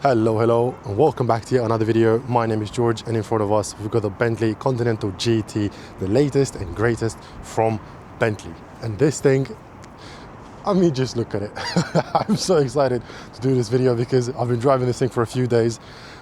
Hello, and welcome back to yet another video. My name is George, and in front of us we've got the Bentley Continental GT, the latest and greatest from Bentley. And this thing, I mean, just look at it. I'm so excited to do this video because I've been driving this thing for a few days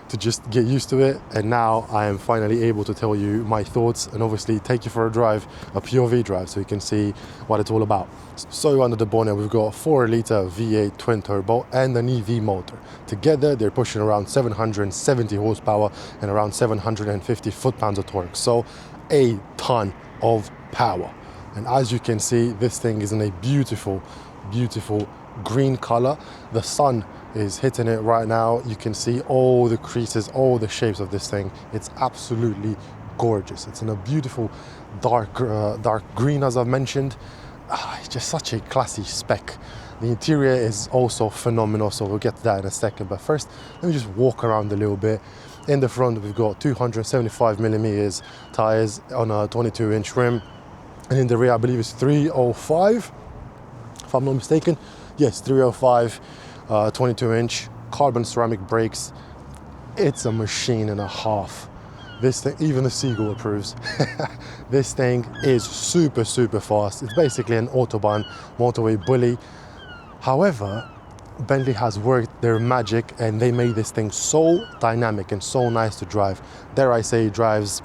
to just get used to it, and now I am finally able to tell you my thoughts and obviously take you for a drive, a POV drive, so you can see what it's all about. So under the bonnet we've got a 4-litre V8 twin turbo and an EV motor. Together they're pushing around 770 horsepower and around 750 foot-pounds of torque, so a ton of power. And as you can see, this thing is in a beautiful green color. The sun is hitting it right now. You can see all the creases, all the shapes of this thing. It's absolutely gorgeous. It's in a beautiful dark green, as I've mentioned. It's just such a classy spec. The interior is also phenomenal, so we'll get to that in a second. But first, let me just walk around a little bit. In the front, we've got 275mm tires on a 22-inch rim. And in the rear, I believe it's 305, if I'm not mistaken. Yes, 305, 22-inch, carbon ceramic brakes. It's a machine and a half. This thing, even the Seagull approves. This thing is super fast. It's basically an Autobahn motorway bully. However, Bentley has worked their magic and they made this thing so dynamic and so nice to drive. Dare I say, it drives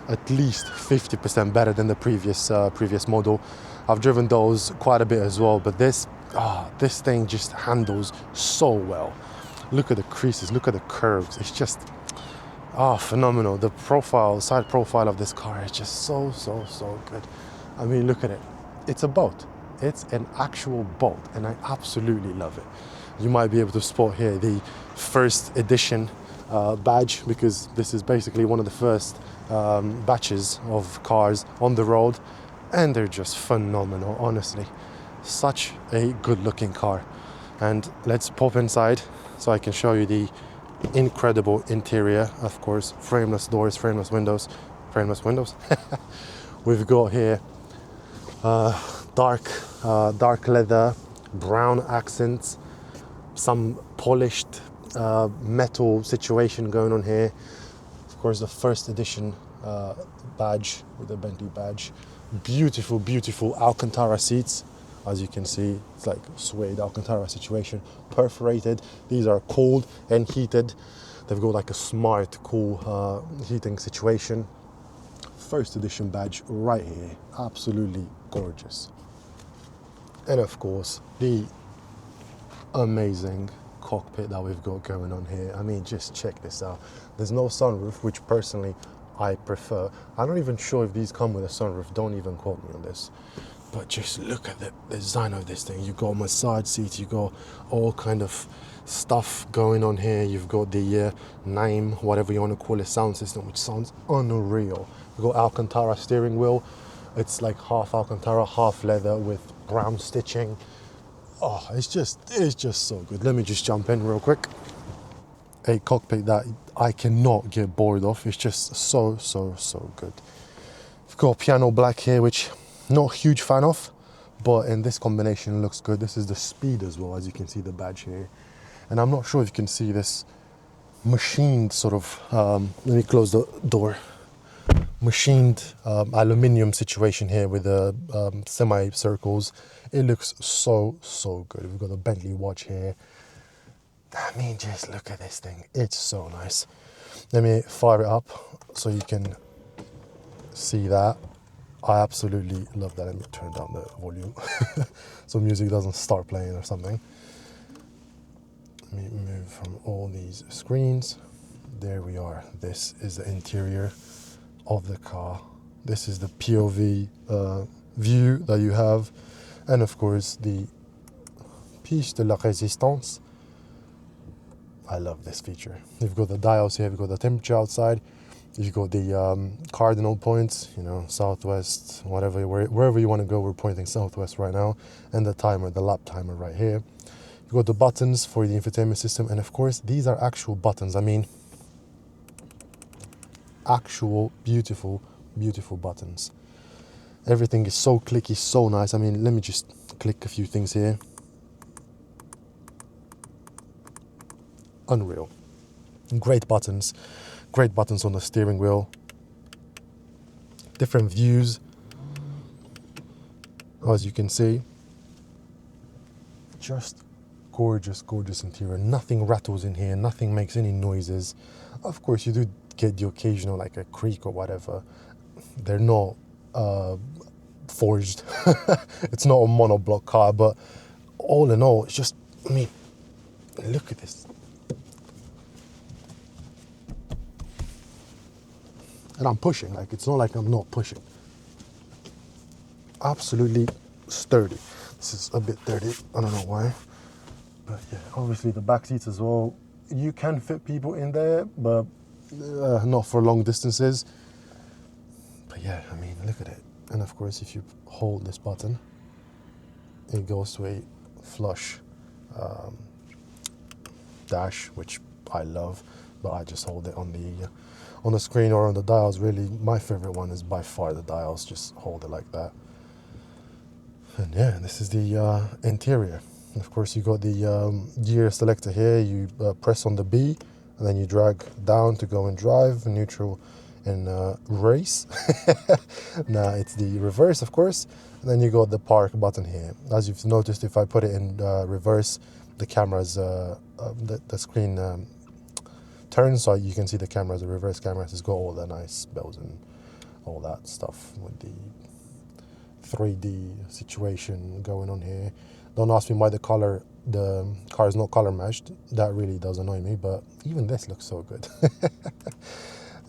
at least 50% better than the previous model. I've driven those quite a bit as well, but this thing just handles so well. Look at the creases, look at the curves. It's just phenomenal. The side profile of this car is just so good. I mean, look at it. It's a boat. It's an actual boat, and I absolutely love it. You might be able to spot here the first edition badge, because this is basically one of the first batches of cars on the road, and they're just phenomenal, honestly. Such a good looking car. And let's pop inside so I can show you the incredible interior. Of course, frameless doors, frameless windows. We've got here dark leather, brown accents, some polished metal situation going on here. Of course, the first edition badge with the Bentley badge. Beautiful Alcantara seats. As you can see, it's like suede Alcantara situation, perforated. These are cooled and heated. They've got like a smart, cool heating situation. First edition badge right here, absolutely gorgeous. And of course, the amazing cockpit that we've got going on here. I mean, just check this out. There's no sunroof, which personally I prefer. I'm not even sure if these come with a sunroof, don't even quote me on this. But just look at the design of this thing. You've got massage seats, you've got all kind of stuff going on here. You've got the name, whatever you want to call it, sound system, which sounds unreal. You've got Alcantara steering wheel. It's like half Alcantara, half leather with brown stitching. Oh, it's just so good. Let me just jump in real quick. A cockpit that I cannot get bored of. It's just so good. We've got piano black here, which not a huge fan of, but in this combination it looks good. This is the Speed as well, as you can see the badge here. And I'm not sure if you can see this machined sort of, let me close the door. Machined aluminium situation here with the semi-circles. It looks so good. We've got a Bentley watch here. I mean, just look at this thing. It's so nice. Let me fire it up so you can see that. I absolutely love that. Let me turn down the volume so music doesn't start playing or something. Let me move from all these screens. There we are. This is the interior of the car. This is the POV view that you have. And of course, the pièce de la résistance. I love this feature. You've got the dials here, you've got the temperature outside, you've got the cardinal points, you know, southwest, whatever, wherever you want to go, we're pointing southwest right now, and the timer, the lap timer right here. You've got the buttons for the infotainment system, and of course, these are actual buttons. I mean, actual beautiful buttons. Everything is so clicky, so nice. I mean, let me just click a few things here. Unreal. Great buttons on the steering wheel. Different views, as you can see. Just gorgeous, gorgeous interior. Nothing rattles in here, nothing makes any noises. Of course, you do get the occasional, like a creak or whatever. They're not forged. It's not a monoblock car, but all in all, it's just, I mean, look at this. And I'm pushing, like, it's not like I'm not pushing. Absolutely sturdy. This is a bit dirty, I don't know why. But yeah, obviously the back seats as well. You can fit people in there, but not for long distances. But yeah, I mean, look at it. And of course, if you hold this button, it goes to a flush dash, which I love, but I just hold it on the screen or on the dials. Really, my favorite one is by far the dials. Just hold it like that. And yeah, this is the interior. And of course, you got the gear selector here. You press on the B, and then you drag down to go and drive, neutral, and race. Now it's the reverse, of course. And then you got the park button here. As you've noticed, if I put it in reverse, the camera's the screen turns, so you can see the camera, the reverse camera. It's got all the nice bells and all that stuff with the 3D situation going on here. Don't ask me why the car is not color matched. That really does annoy me, but even this looks so good.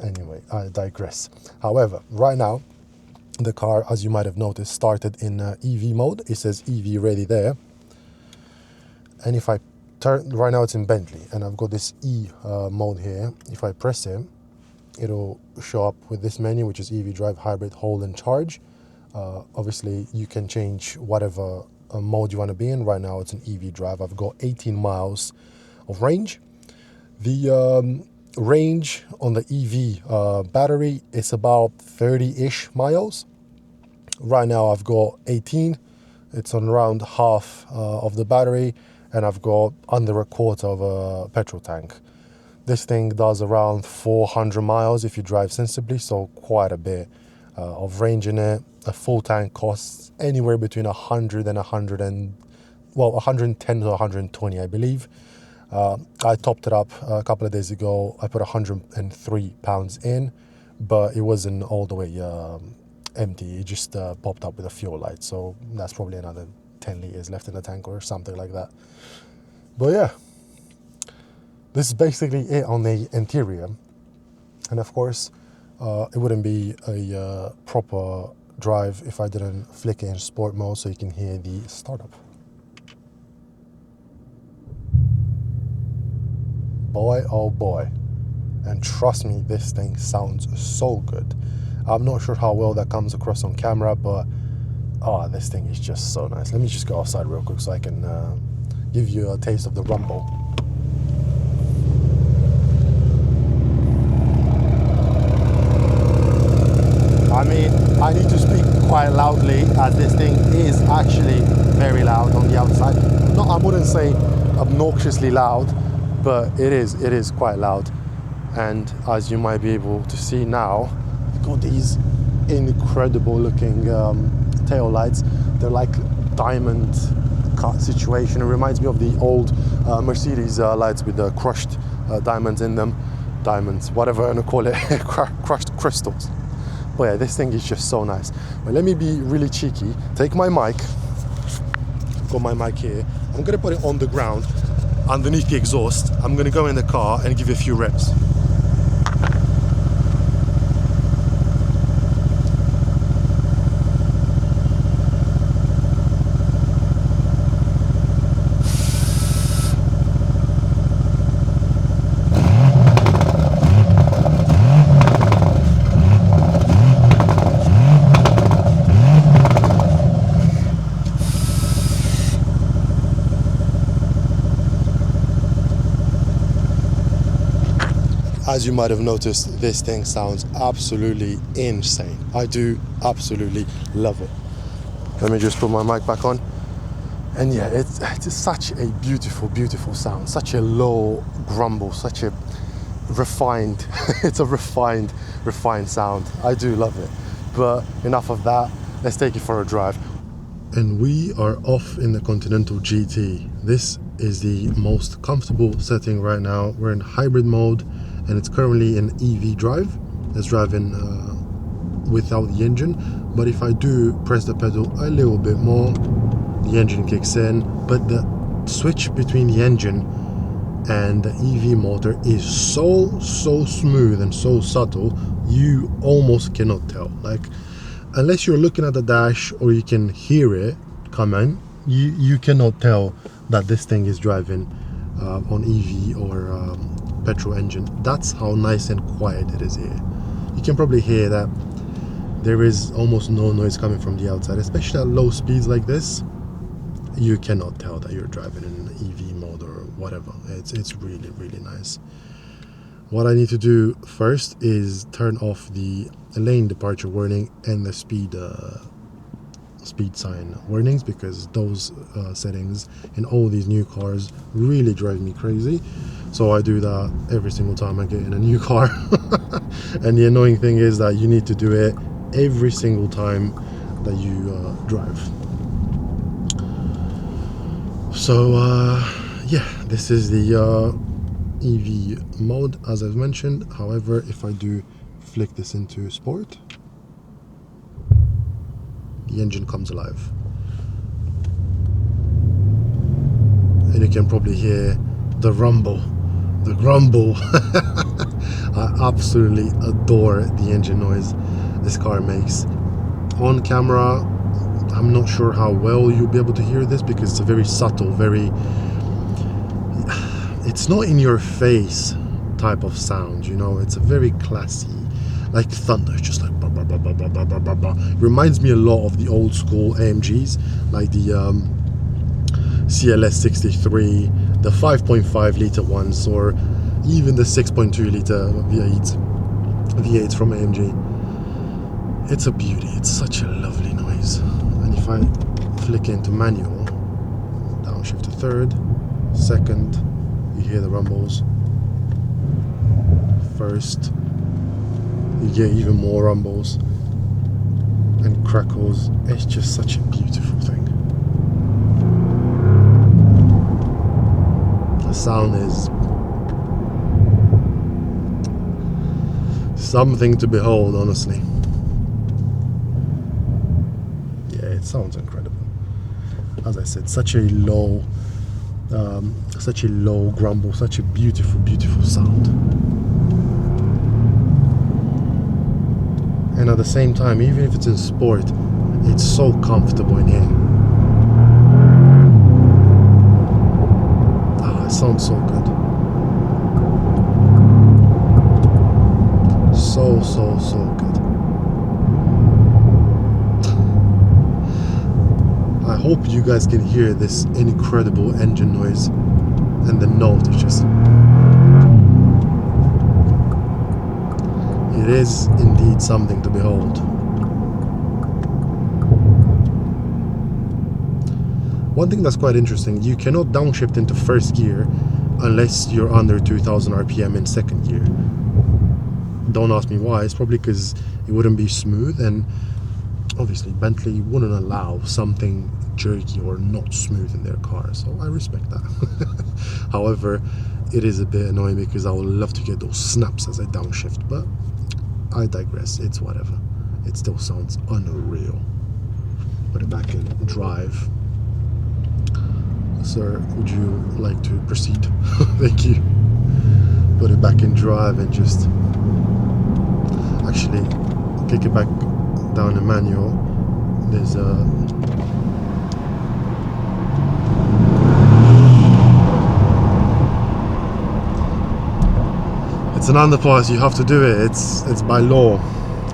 Anyway, I digress. However, right now, the car, as you might have noticed, started in EV mode. It says EV ready there. And if I turn, right now it's in Bentley, and I've got this E mode here. If I press it, it'll show up with this menu, which is EV drive, hybrid, hold and charge. Obviously, you can change whatever mode you want to be in. Right now, it's an EV drive. I've got 18 miles of range. The range on the EV battery is about 30-ish miles. Right now, I've got 18. It's on around half of the battery, and I've got under a quarter of a petrol tank. This thing does around 400 miles if you drive sensibly, so quite a bit of range in it. A full tank costs anywhere between 100 and 110 to 120, I believe. I topped it up a couple of days ago. I put 103 pounds in, but it wasn't all the way empty. It just popped up with a fuel light, so that's probably another 10 liters left in the tank or something like that. But yeah, this is basically it on the interior. And of course, it wouldn't be a proper drive if I didn't flick it in sport mode so you can hear the startup. Boy, oh boy. And trust me, this thing sounds so good. I'm not sure how well that comes across on camera, but this thing is just so nice. Let me just go outside real quick so I can give you a taste of the rumble. I mean, I need to speak quite loudly as this thing is actually very loud on the outside. No, I wouldn't say obnoxiously loud, but it is quite loud. And as you might be able to see now, you've got these incredible looking tail lights. They're like diamond cut situation. It reminds me of the old Mercedes lights with the crushed diamonds in them. Diamonds, whatever I'm gonna call it, crushed crystals. But yeah, this thing is just so nice. But let me be really cheeky. Take my mic. I've got my mic here. I'm gonna put it on the ground underneath the exhaust. I'm gonna go in the car and give you a few reps. As you might have noticed, this thing sounds absolutely insane. I do absolutely love it. Let me just put my mic back on. And yeah, it's such a beautiful, beautiful sound. Such a low grumble, such a refined. It's a refined sound. I do love it. But enough of that. Let's take it for a drive. And we are off in the Continental GT. This is the most comfortable setting right now. We're in hybrid mode, and it's currently in EV drive. It's driving without the engine. But if I do press the pedal a little bit more, the engine kicks in. But the switch between the engine and the EV motor is so smooth and so subtle, you almost cannot tell. Like, unless you're looking at the dash or you can hear it come in, you cannot tell that this thing is driving on EV or petrol engine. That's how nice and quiet it is here. You can probably hear that there is almost no noise coming from the outside, especially at low speeds like this. You cannot tell that you're driving in an EV mode or whatever. It's really nice. What I need to do first is turn off the lane departure warning and the speed sign warnings, because those settings in all these new cars really drive me crazy. So I do that every single time I get in a new car. And the annoying thing is that you need to do it every single time that you drive. So yeah, this is the EV mode, as I've mentioned. However, if I do flick this into sport, the engine comes alive, and you can probably hear the rumble. I absolutely adore the engine noise this car makes. On camera, I'm not sure how well you'll be able to hear this, because it's a very subtle, it's not in your face type of sound, you know. It's a very classy, like thunder, just like bah, bah, bah, bah, bah, bah, bah, bah. Reminds me a lot of the old school AMGs, like the CLS 63, the 5.5 litre ones, or even the 6.2 litre V8s from AMG. It's a beauty. It's such a lovely noise. And if I flick into manual, downshift to third, second, you hear the rumbles. First, you get even more rumbles and crackles. It's just such a beautiful thing. The sound is something to behold, honestly. Yeah, it sounds incredible. As I said, such a low grumble, such a beautiful sound. And at the same time, even if it's in sport, it's so comfortable in here. It sounds so good. So good. I hope you guys can hear this incredible engine noise, and the note is just... It is indeed something to behold. One thing that's quite interesting, you cannot downshift into first gear unless you're under 2000 RPM in second gear. Don't ask me why. It's probably because it wouldn't be smooth, and obviously Bentley wouldn't allow something jerky or not smooth in their car, so I respect that. However, it is a bit annoying because I would love to get those snaps as I downshift, but I digress. It's whatever. It still sounds unreal. Put it back in drive. Sir, would you like to proceed? Thank you. Put it back in drive and just actually kick it back down in manual. There's a it's an underpass, you have to do it. It's by law.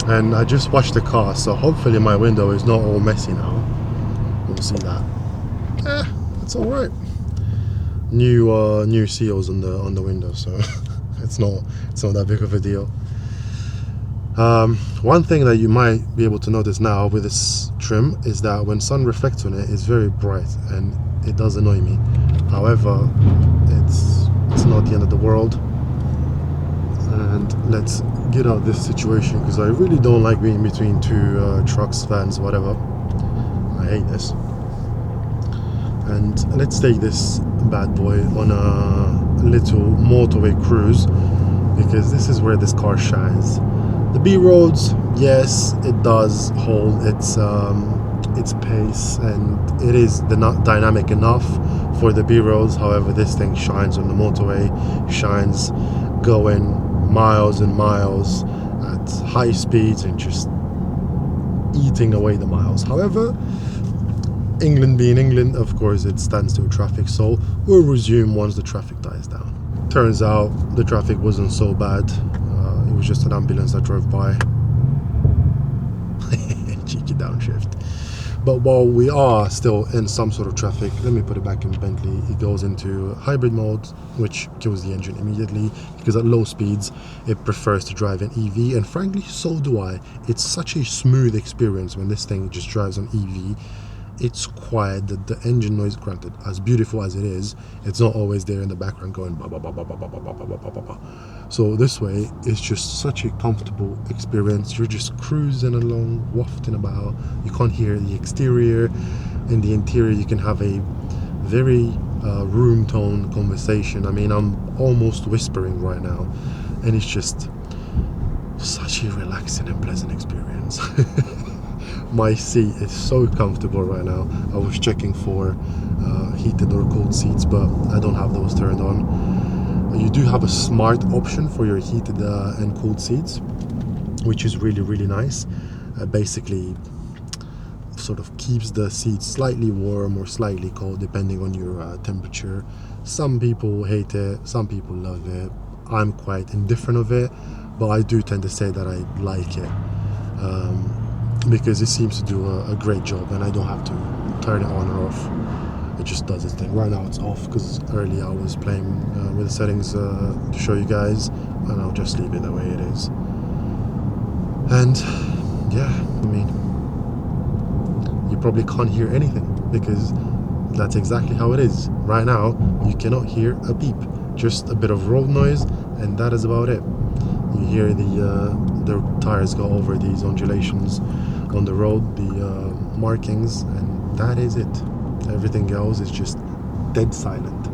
And I just washed the car, so hopefully my window is not all messy now. We'll see that. It's all right. New seals on the window, so it's not that big of a deal. One thing that you might be able to notice now with this trim is that when sun reflects on it, it's very bright and it does annoy me. However, it's not the end of the world. And let's get out this situation, because I really don't like being between two trucks, vans, whatever. I hate this. And let's take this bad boy on a little motorway cruise, because this is where this car shines. The B roads, yes, it does hold its pace, and it is not dynamic enough for the B roads. However, this thing shines on the motorway, shines going miles and miles at high speeds and just eating away the miles. However, England being England, of course, it stands still traffic, so we'll resume once the traffic dies down. Turns out the traffic wasn't so bad. It was just an ambulance that drove by. Cheeky downshift. But while we are still in some sort of traffic, let me put it back in Bentley. It goes into hybrid mode, which kills the engine immediately, because at low speeds it prefers to drive an EV, and frankly so do I. It's such a smooth experience when this thing just drives on EV. It's quiet. The engine noise, granted, as beautiful as it is, it's not always there in the background going ba ba ba ba ba ba ba ba ba ba ba ba. So this way, it's just such a comfortable experience. You're just cruising along, wafting about. You can't hear the exterior. In the interior, you can have a very room tone conversation. I mean, I'm almost whispering right now, and it's just such a relaxing and pleasant experience. My seat is so comfortable right now. I was checking for heated or cold seats, but I don't have those turned on. You do have a smart option for your heated and cooled seats, which is really nice. Basically sort of keeps the seat slightly warm or slightly cold depending on your temperature. Some people hate it, some people love it. I'm quite indifferent of it, but I do tend to say that I like it. Because it seems to do a great job, and I don't have to turn it on or off. It just does its thing. Right now it's off because earlier I was playing with the settings to show you guys, and I'll just leave it the way it is. And yeah, I mean, you probably can't hear anything, because that's exactly how it is. Right now you cannot hear a beep, just a bit of road noise, and that is about it. You hear the tires go over these undulations on the road, the markings, and that is it. Everything else is just dead silent.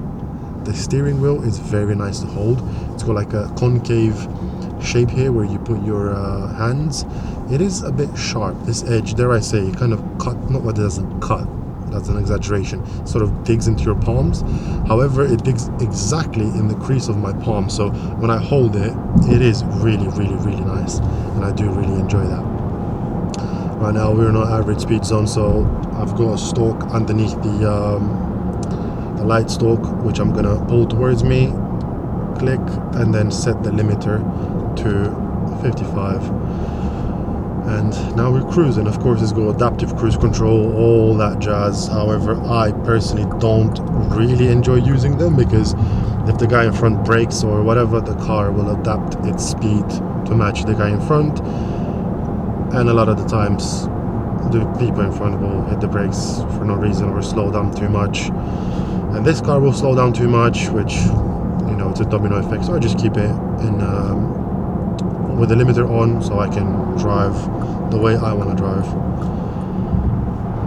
The steering wheel is very nice to hold. It's got like a concave shape here where you put your hands. It is a bit sharp, this edge, dare I say, it kind of cut, not that it doesn't cut, that's an exaggeration, sort of digs into your palms. However, it digs exactly in the crease of my palm, so when I hold it, it is really nice, and I do really enjoy that. Right now we're in an average speed zone, so I've got a stalk underneath the light stalk, which I'm gonna pull towards me, click, and then set the limiter to 55. And now we're cruising. Of course, it's got adaptive cruise control, all that jazz. However, I personally don't really enjoy using them, because if the guy in front brakes or whatever, the car will adapt its speed to match the guy in front. And a lot of the times, the people in front will hit the brakes for no reason or slow down too much. And this car will slow down too much, which, you know, it's a domino effect. So I just keep it in with the limiter on, so I can drive the way I want to drive.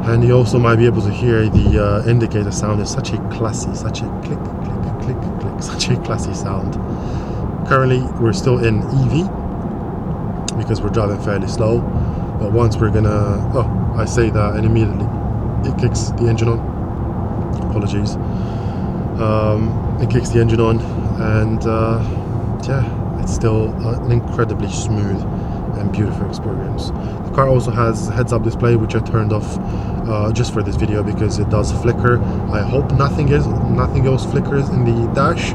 And you also might be able to hear the indicator sound. It's such a classy, such a click, click, click, click, such a classy sound. Currently we're still in EV because we're driving fairly slow, but once we're gonna, oh, I say that and immediately it kicks the engine on. Apologies. It kicks the engine on, and yeah, it's still an incredibly smooth and beautiful experience. The car also has heads-up display, which I turned off just for this video because it does flicker. I hope nothing else flickers in the dash,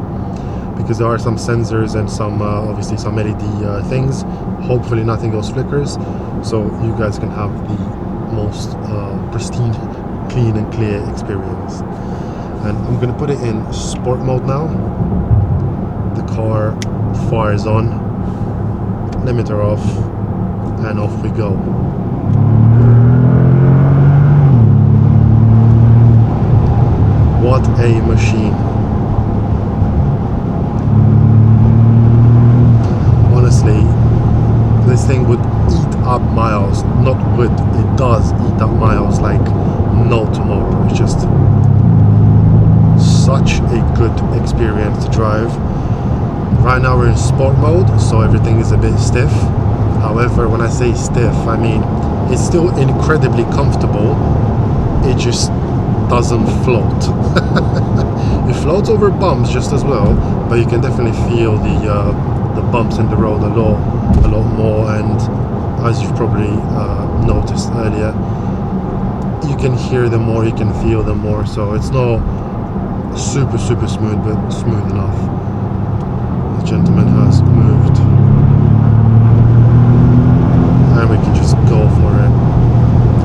because there are some sensors and some obviously some LED things. Hopefully nothing else flickers, so you guys can have the most pristine, clean and clear experience. And I'm gonna put it in sport mode now. The car fires on, limiter off, and off we go. What a machine. thing would eat up miles. Not would, it does eat up miles like no tomorrow. It's just such a good experience to drive. Right now we're in sport mode, so everything is a bit stiff. However, when I say stiff, I mean it's still incredibly comfortable. It just doesn't float. It floats over bumps just as well, but you can definitely feel the bumps in the road a lot more. And as you've probably noticed earlier, you can hear them more, you can feel them more. So it's not super smooth, but smooth enough. The gentleman has moved, and we can just go for it.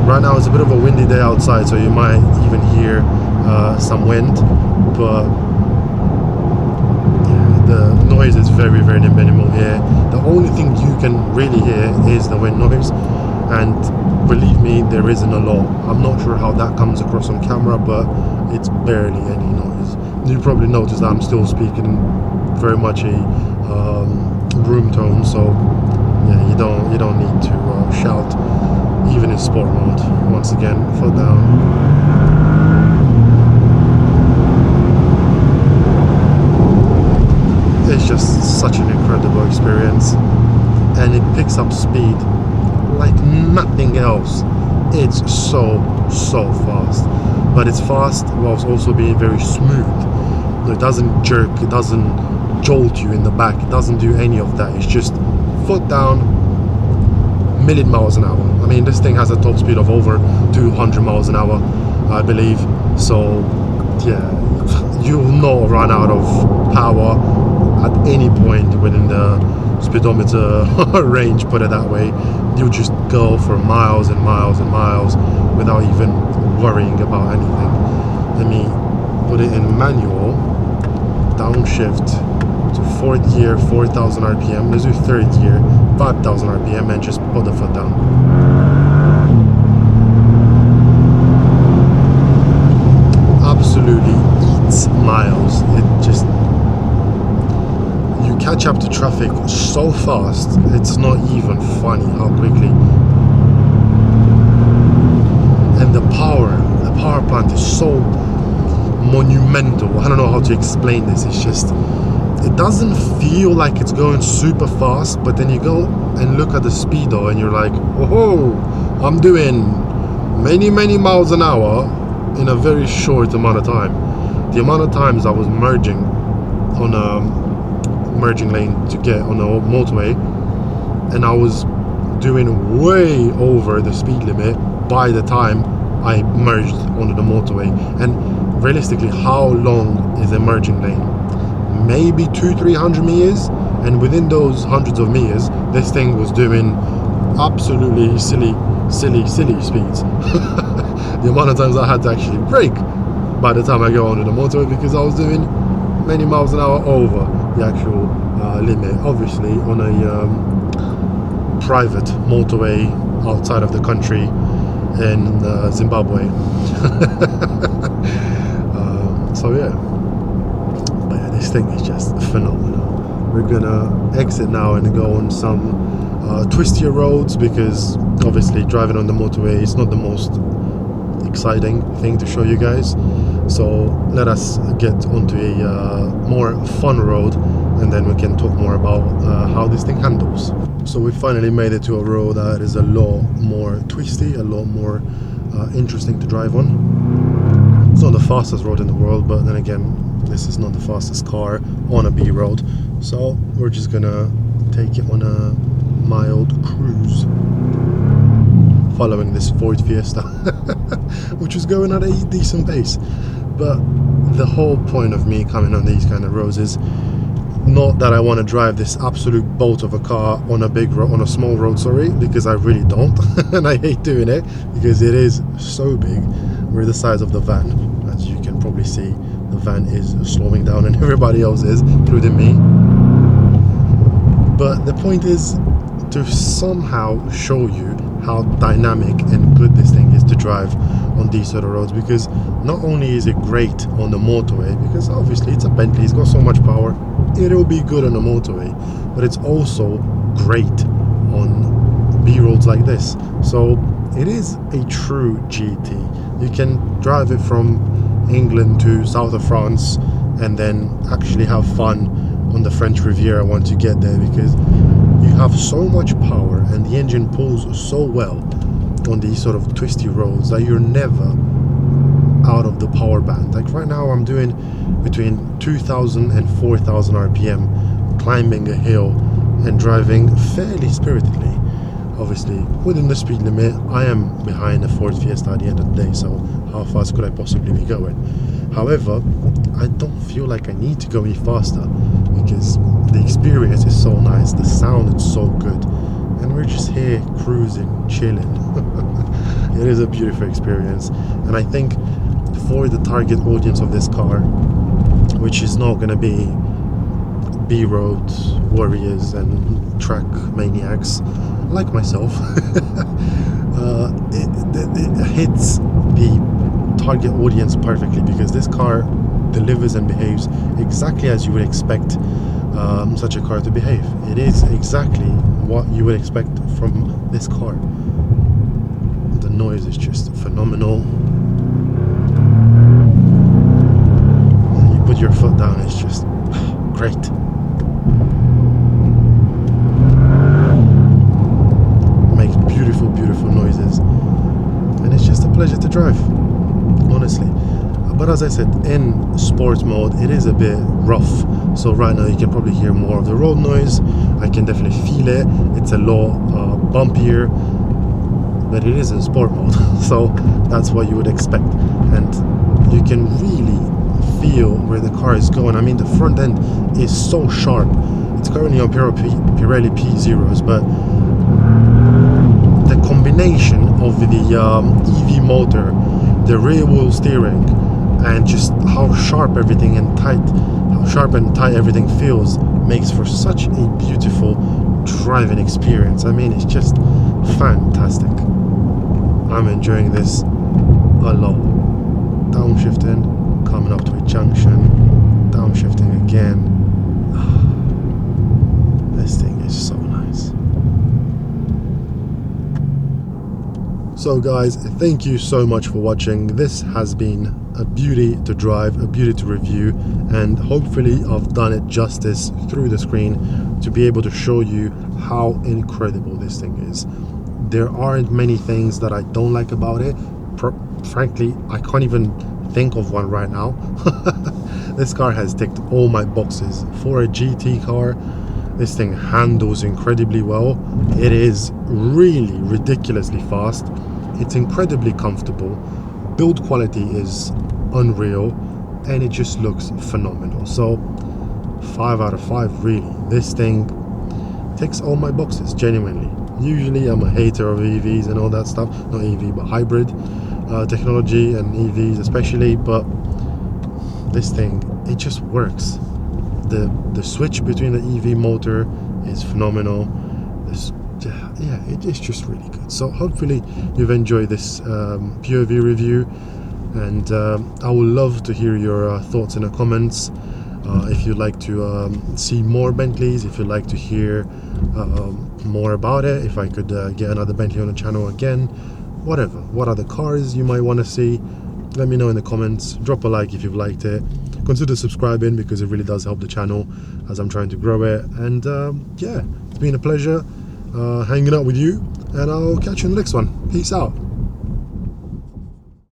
Right now it's a bit of a windy day outside, so you might even hear some wind, but yeah, the noise is very minimal here. The only thing you can really hear is the wind noise, and believe me, there isn't a lot. I'm not sure how that comes across on camera, but it's barely any noise. You probably noticed that I'm still speaking very much a room tone, so yeah, you don't need to shout even in sport mode. Once again, foot down. It's just such an incredible experience, and it picks up speed like nothing else. It's so fast, but it's fast whilst also being very smooth. It doesn't jerk, it doesn't jolt you in the back, it doesn't do any of that. It's just foot down, million miles an hour. I mean, this thing has a top speed of over 200 miles an hour, I believe. So yeah, you'll not run out of power at any point within the speedometer range, put it that way. You'll just go for miles and miles and miles without even worrying about anything. Let me put it in manual, downshift to fourth gear, 4,000 RPM. Let's do third gear, 5,000 RPM, and just put the foot down. Absolutely eats miles. It just, you catch up to traffic so fast, it's not even funny how quickly. And the power plant is so monumental. I don't know how to explain this. It's just, it doesn't feel like it's going super fast, but then you go and look at the speedo and you're like, whoa, I'm doing many miles an hour in a very short amount of time. The amount of times I was merging on a merging lane to get on a motorway, and I was doing way over the speed limit by the time I merged onto the motorway. And realistically, how long is a merging lane? Maybe 200-300 meters, and within those hundreds of meters, this thing was doing absolutely silly speeds. The amount of times I had to actually brake by the time I go onto the motorway, because I was doing many miles an hour over the actual limit. Obviously on a private motorway outside of the country in Zimbabwe. So yeah, but yeah, this thing is just phenomenal. We're gonna exit now and go on some twistier roads, because obviously driving on the motorway is not the most exciting thing to show you guys. So let us get onto a more fun road, and then we can talk more about how this thing handles. So we finally made it to a road that is a lot more twisty, a lot more interesting to drive on. It's not the fastest road in the world, but then again, this is not the fastest car on a B road, so we're just gonna take it on a mild cruise, following this Ford Fiesta, which is going at a decent pace. But the whole point of me coming on these kind of roads is not that I want to drive this absolute boat of a car on a big road, on a small road, sorry, because I really don't. And I hate doing it because it is so big. We're the size of the van. As you can probably see, the van is slowing down and everybody else is, including me. But the point is to somehow show you how dynamic and good this thing is to drive on these sort of roads, because not only is it great on the motorway, because obviously it's a Bentley, it's got so much power, it'll be good on the motorway, but it's also great on B-roads like this. So it is a true GT. You can drive it from England to south of France and then actually have fun on the French Riviera once you get there, because you have so much power and the engine pulls so well on these sort of twisty roads that you're never out of the power band. Like right now I'm doing between 2000 and 4000 RPM climbing a hill and driving fairly spiritedly, obviously within the speed limit. I am behind a Ford Fiesta at the end of the day, so how fast could I possibly be going? However, I don't feel like I need to go any faster because the experience is so nice, the sound is so good, and we're just here cruising, chilling. It is a beautiful experience, and I think for the target audience of this car, which is not going to be B-road warriors and track maniacs like myself, it hits the target audience perfectly, because this car delivers and behaves exactly as you would expect such a car to behave. It is exactly what you would expect from this car. The noise is just phenomenal. When you put your foot down, it's just great. It makes beautiful, beautiful noises, and it's just a pleasure to drive, honestly. But as I said, in sports mode it is a bit rough, so right now you can probably hear more of the road noise. I can definitely feel it. It's a lot bumpier, but it is in sport mode, so that's what you would expect, and you can really feel where the car is going. I mean, the front end is so sharp. It's currently on Pirelli P0s, but the combination of the EV motor, the rear wheel steering, and just how sharp everything and tight everything feels makes for such a beautiful driving experience. I mean, it's just fantastic. I'm enjoying this a lot. Downshifting, coming up to a junction, downshifting again. This thing is so nice. So guys, thank you so much for watching. This has been a beauty to drive, a beauty to review, and hopefully I've done it justice through the screen to be able to show you how incredible this thing is. There aren't many things that I don't like about it. Frankly, I can't even think of one right now. This car has ticked all my boxes. For a GT car, this thing handles incredibly well. It is really ridiculously fast. It's incredibly comfortable. Build quality is unreal, and it just looks phenomenal. So 5 out of 5 really. This thing ticks all my boxes, genuinely. Usually I'm a hater of EVs and all that stuff, not EV but hybrid technology and EVs especially, but this thing, it just works. The switch between the EV motor is phenomenal. It's just really good. So hopefully you've enjoyed this POV review, and I would love to hear your thoughts in the comments. If you'd like to see more Bentleys, if you'd like to hear more about it, if I could get another Bentley on the channel again, whatever. What other cars you might want to see, let me know in the comments. Drop a like if you've liked it. Consider subscribing, because it really does help the channel as I'm trying to grow it. And yeah, it's been a pleasure hanging out with you, and I'll catch you in the next one. Peace out.